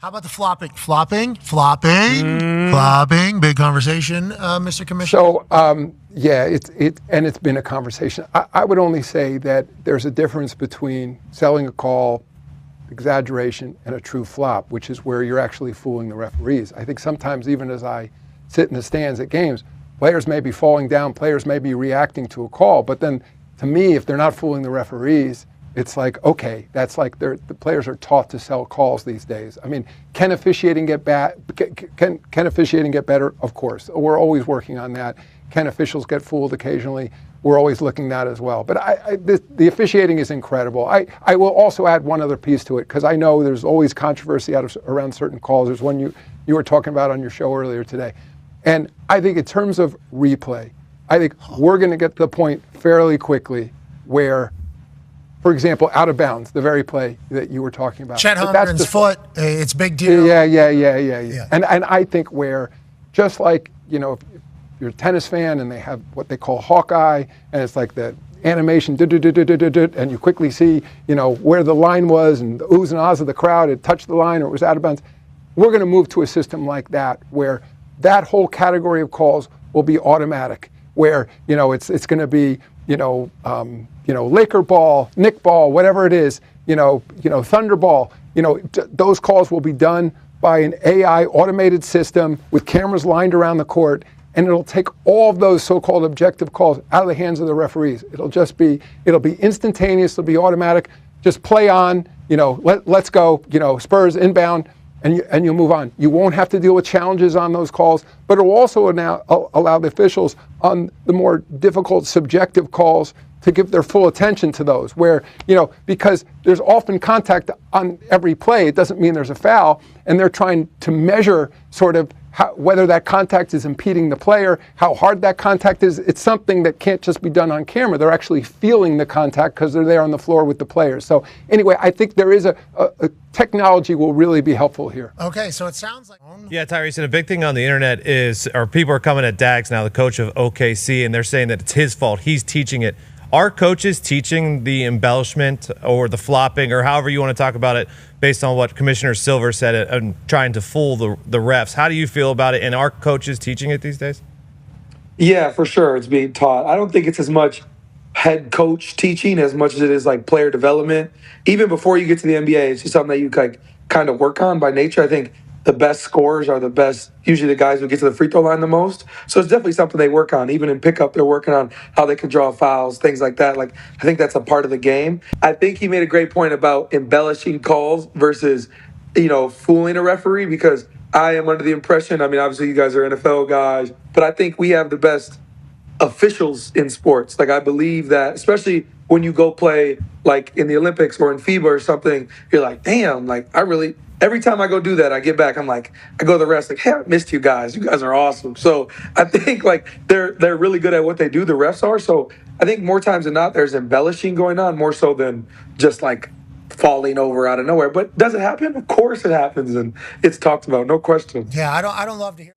How about the flopping? Flopping. Big conversation, Mr. Commissioner. So, yeah, it's been a conversation. I would only say that there's a difference between selling a call, exaggeration, and a true flop, which is where you're actually fooling the referees. I think sometimes, even as I sit in the stands at games, players may be falling down, players may be reacting to a call, but then to me, if they're not fooling the referees, it's like, okay, that's like the players are taught to sell calls these days. I mean, can officiating get bad? Can officiating get better? Of course. We're always working on that. Can officials get fooled occasionally? We're always looking at that as well. But the officiating is incredible. I will also add one other piece to it, because I know there's always controversy around certain calls. There's one you were talking about on your show earlier today. And I think in terms of replay, I think we're going to get to the point fairly quickly where, for example, out of bounds, the very play that you were talking about. Chet Holmgren's foot, it's big deal. Yeah. And I think where, just like, if you're a tennis fan and they have what they call Hawkeye, and it's like the animation, and you quickly see, where the line was and the oohs and ahs of the crowd, it touched the line or it was out of bounds. We're going to move to a system like that where that whole category of calls will be automatic, where, it's going to be, Laker ball, Nick ball, whatever it is, Thunder ball, those calls will be done by an AI automated system with cameras lined around the court, and it'll take all of those so-called objective calls out of the hands of the referees. It'll be instantaneous, it'll be automatic, just play on, let's go, Spurs inbound, and you'll move on. You won't have to deal with challenges on those calls, but it will also now allow the officials on the more difficult subjective calls to give their full attention to those, where, because there's often contact on every play, it doesn't mean there's a foul, and they're trying to measure sort of whether that contact is impeding the player, how hard that contact is. It's something that can't just be done on camera. They're actually feeling the contact because they're there on the floor with the players. So anyway, I think there is a technology will really be helpful here. Okay, so it sounds like... Yeah, Tyrese, and a big thing on the internet is, or people are coming at Dax now, the coach of OKC, and they're saying that it's his fault. He's teaching it. Are coaches teaching the embellishment or the flopping, or however you want to talk about it, based on what Commissioner Silver said, and trying to fool the refs? How do you feel about it? And are coaches teaching it these days? Yeah, for sure. It's being taught. I don't think it's as much head coach teaching as much as it is like player development. Even before you get to the NBA, it's just something that you kind of work on by nature. I think the best scorers are the best, usually the guys who get to the free throw line the most. So it's definitely something they work on. Even in pickup, they're working on how they can draw fouls, things like that. Like, I think that's a part of the game. I think he made a great point about embellishing calls versus, fooling a referee, because I am under the impression, obviously you guys are NFL guys, but I think we have the best officials in sports. Like, I believe that, especially when you go play like in the Olympics or in FIBA or something, you're like, damn, like every time I go do that, I get back, I go to the rest, like, hey, I missed you guys. You guys are awesome. So I think they're really good at what they do, the refs are. So I think more times than not, there's embellishing going on, more so than just falling over out of nowhere. But does it happen? Of course it happens, and it's talked about, no question. Yeah, I don't love to hear